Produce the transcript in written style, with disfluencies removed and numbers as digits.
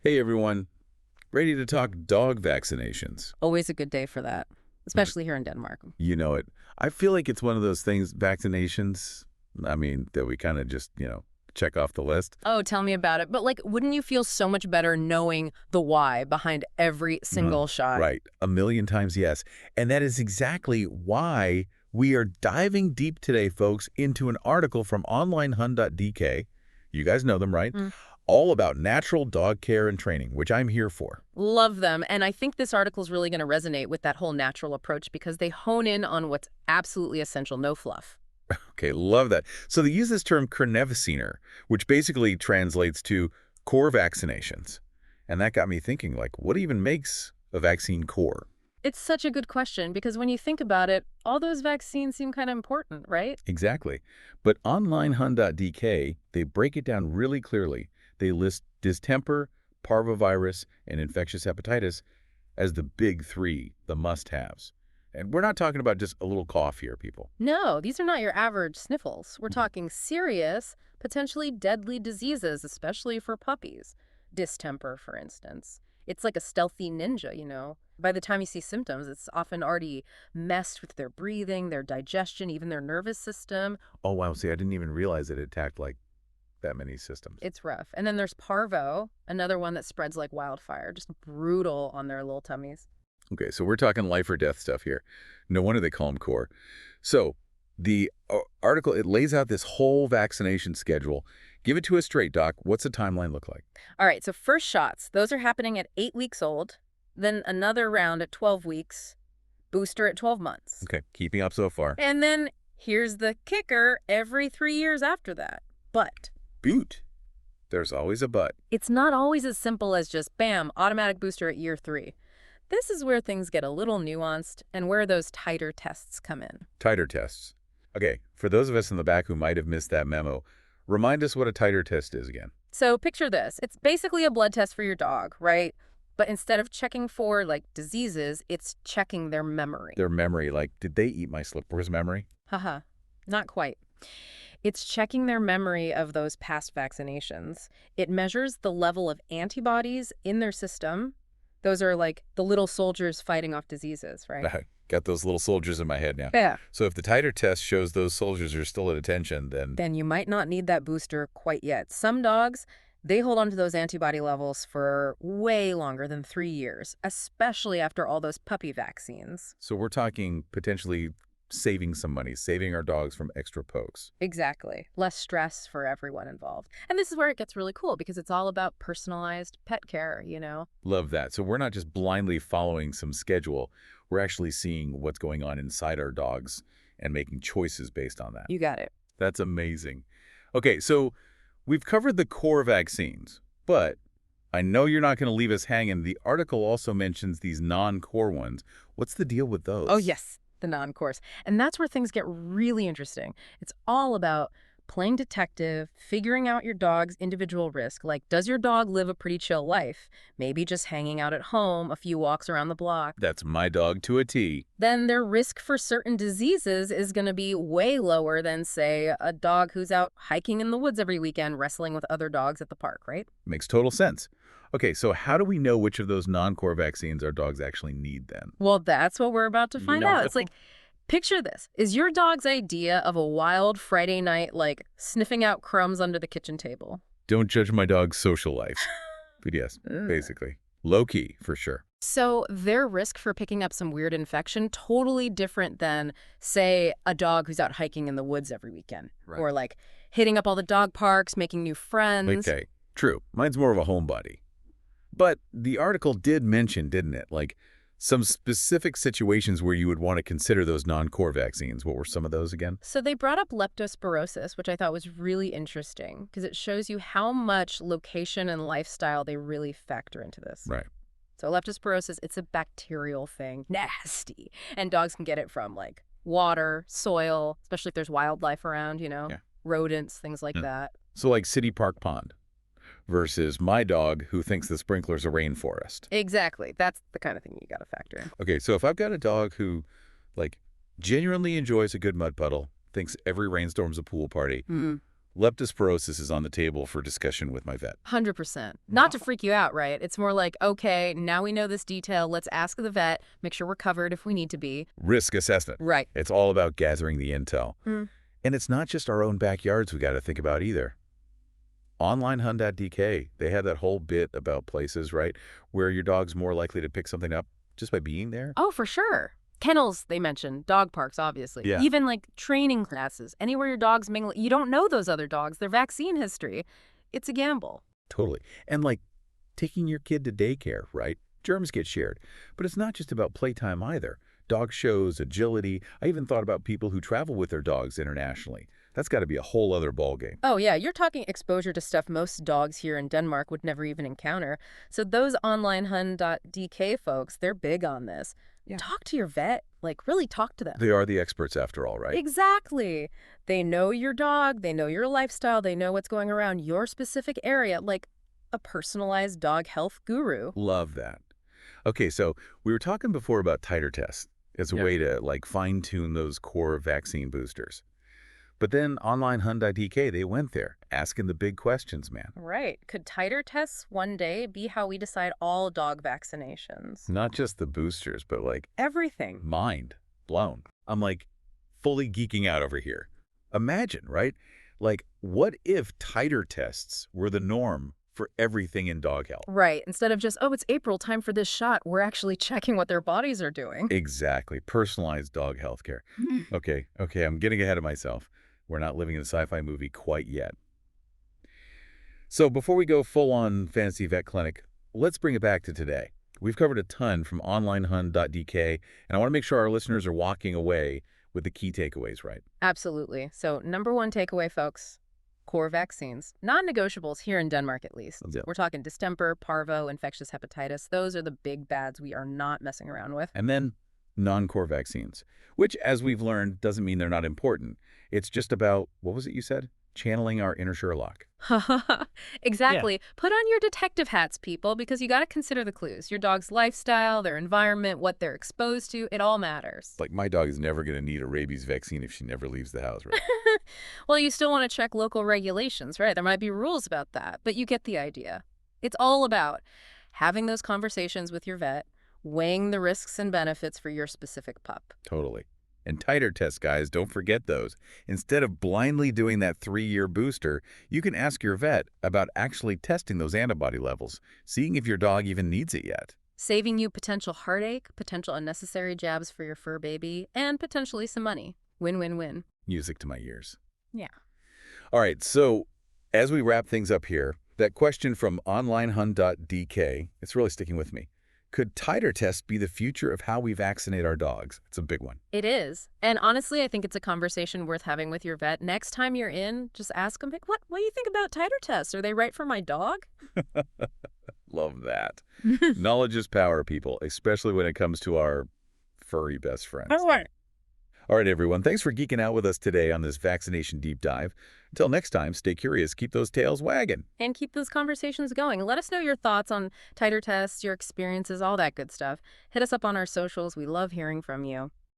Hey everyone, ready to talk dog vaccinations. Always a good day for that, especially here in Denmark. You know it. I feel like it's one of those things, vaccinations, that we kind of just, check off the list. Oh, tell me about it. But like, wouldn't you feel so much better knowing the why behind every Mhm. single shot? Right. A million times yes. And that is exactly why we are diving deep today, folks, into an article from Onlinehund.dk. You guys know them, right? Mm. All about natural dog care and training, which I'm here for. Love them. And I think this article is really going to resonate with that whole natural approach because they hone in on what's absolutely essential, no fluff. Okay, love that. So they use this term Krnevaciner, which basically translates to core vaccinations. And that got me thinking, like, what even makes a vaccine core? It's such a good question because when you think about it, all those vaccines seem kind of important, right? Exactly. But onlinehund.dk, they break it down really clearly. They list distemper, parvovirus, and infectious hepatitis as the big three, the must-haves. And we're not talking about just a little cough here, people. No, these are not your average sniffles. We're talking serious, potentially deadly diseases, especially for puppies. Distemper, for instance. It's like a stealthy ninja. By the time you see symptoms, it's often already messed with their breathing, their digestion, even their nervous system. Oh, wow. See, I didn't even realize it attacked, like, that many systems. It's rough. And then there's parvo, another one that spreads like wildfire, just brutal on their little tummies. Okay, so we're talking life or death stuff here. No wonder they call them core. So the article, it lays out this whole vaccination schedule. Give it to us straight, Doc. What's the timeline look like? All right, so first shots, those are happening at 8 weeks old, then another round at 12 weeks, booster at 12 months. Okay, keeping up so far. And then here's the kicker every 3 years after that. But Boot. There's always a but. it's not always as simple as just bam, automatic booster at year 3. This is where things get a little nuanced and where those tighter tests come in. Titer tests. Okay, for those of us in the back who might have missed that memo, remind us what a titer test is again. So picture this. It's basically a blood test for your dog, right? But instead of checking for like diseases, it's checking their memory. Their memory, like, did they eat my slippers memory? Haha, not quite. It's checking their memory of those past vaccinations. It measures the level of antibodies in their system. Those are like the little soldiers fighting off diseases, right? Got those little soldiers in my head now. Yeah. So if the titer test shows those soldiers are still at attention, then Then you might not need that booster quite yet. Some dogs, they hold on to those antibody levels for way longer than 3 years, especially after all those puppy vaccines. so we're talking potentially saving some money, saving our dogs from extra pokes. Exactly. Less stress for everyone involved. And this is where it gets really cool because it's all about personalized pet care. Love that. So we're not just blindly following some schedule. We're actually seeing what's going on inside our dogs and making choices based on that. You got it. That's amazing. Okay, so we've covered the core vaccines, but I know you're not going to leave us hanging. The article also mentions these non-core ones. What's the deal with those? Oh, yes, the non-course. And that's where things get really interesting. It's all about playing detective, figuring out your dog's individual risk. Like, does your dog live a pretty chill life? Maybe just hanging out at home, a few walks around the block. That's my dog to a T. Then their risk for certain diseases is going to be way lower than, say, a dog who's out hiking in the woods every weekend, wrestling with other dogs at the park, right? Makes total sense. Okay, so how do we know which of those non-core vaccines our dogs actually need then? Well, that's what we're about to find out. It's like, picture this. Is your dog's idea of a wild Friday night like sniffing out crumbs under the kitchen table? Don't judge my dog's social life. But yes, Ugh. basically. Low-key, for sure. So their risk for picking up some weird infection, totally different than, say, a dog who's out hiking in the woods every weekend. Right. Or like hitting up all the dog parks, making new friends. Okay, true. Mine's more of a homebody. But the article did mention, didn't it, like some specific situations where you would want to consider those non-core vaccines. What were some of those again? So they brought up leptospirosis, which I thought was really interesting because it shows you how much location and lifestyle they really factor into this. Right. So leptospirosis, it's a bacterial thing, nasty. And dogs can get it from like water, soil, especially if there's wildlife around, Yeah. rodents, things like Hmm. that. So like City Park Pond versus my dog who thinks the sprinkler's a rainforest. Exactly. That's the kind of thing you got to factor in. Okay, so if I've got a dog who, like, genuinely enjoys a good mud puddle, thinks every rainstorm's a pool party, leptospirosis is on the table for discussion with my vet. 100%. Not to freak you out, right? It's more like, okay, now we know this detail. Let's ask the vet, make sure we're covered if we need to be. Risk assessment. Right. It's all about gathering the intel. Mm. And it's not just our own backyards we got to think about either. Onlinehund.dk, they have that whole bit about places, right, where your dog's more likely to pick something up just by being there. Oh, for sure. Kennels, they mentioned. Dog parks, obviously. Yeah. Even like training classes. Anywhere your dog's mingle. You don't know those other dogs, their vaccine history. It's a gamble. Totally. And like taking your kid to daycare, right? Germs get shared. But it's not just about playtime either. Dog shows, agility. I even thought about people who travel with their dogs internationally. That's got to be a whole other ballgame. Oh, yeah, you're talking exposure to stuff most dogs here in Denmark would never even encounter. So those Onlinehund.dk folks, they're big on this. Yeah. Talk to your vet. Like, really talk to them. They are the experts after all, right? Exactly. They know your dog. They know your lifestyle. They know what's going around your specific area, like a personalized dog health guru. Love that. Okay, so we were talking before about titer tests as a way to like fine-tune those core vaccine boosters. But then Onlinehund.dk, they went there, asking the big questions, man. Right. Could titer tests one day be how we decide all dog vaccinations? Not just the boosters, but like Everything. mind blown. I'm like fully geeking out over here. Imagine, right? Like, what if titer tests were the norm for everything in dog health? Right. Instead of just, oh, it's April, time for this shot, we're actually checking what their bodies are doing. Exactly. Personalized dog health care. Okay, I'm getting ahead of myself. We're not living in a sci-fi movie quite yet. So before we go full-on fantasy vet clinic, let's bring it back to today. We've covered a ton from Onlinehund.dk, and I want to make sure our listeners are walking away with the key takeaways right. Absolutely. So number one takeaway, folks, core vaccines. Non-negotiables here in Denmark, at least. Yeah. We're talking distemper, parvo, infectious hepatitis. Those are the big bads we are not messing around with. And then non-core vaccines, which, as we've learned, doesn't mean they're not important. It's just about, what was it you said? Channeling our inner Sherlock. Exactly. Yeah. Put on your detective hats, people, because you got to consider the clues. Your dog's lifestyle, their environment, what they're exposed to, it all matters. Like, my dog is never going to need a rabies vaccine if she never leaves the house, right? Well, you still want to check local regulations, right? There might be rules about that, but you get the idea. It's all about having those conversations with your vet, weighing the risks and benefits for your specific pup. Totally. And titer tests, guys, don't forget those. Instead of blindly doing that 3-year booster, you can ask your vet about actually testing those antibody levels, seeing if your dog even needs it yet. Saving you potential heartache, potential unnecessary jabs for your fur baby, and potentially some money. Win-win-win. Music to my ears. Yeah. All right, so as we wrap things up here, that question from Onlinehund.dk, it's really sticking with me. Could titer tests be the future of how we vaccinate our dogs? It's a big one. It is. And honestly, I think it's a conversation worth having with your vet. Next time you're in, just ask them, what do you think about titer tests? Are they right for my dog? Love that. Knowledge is power, people, especially when it comes to our furry best friends. All right, everyone. Thanks for geeking out with us today on this vaccination deep dive. Until next time, stay curious, keep those tails wagging. And keep those conversations going. Let us know your thoughts on titer tests, your experiences, all that good stuff. Hit us up on our socials. We love hearing from you.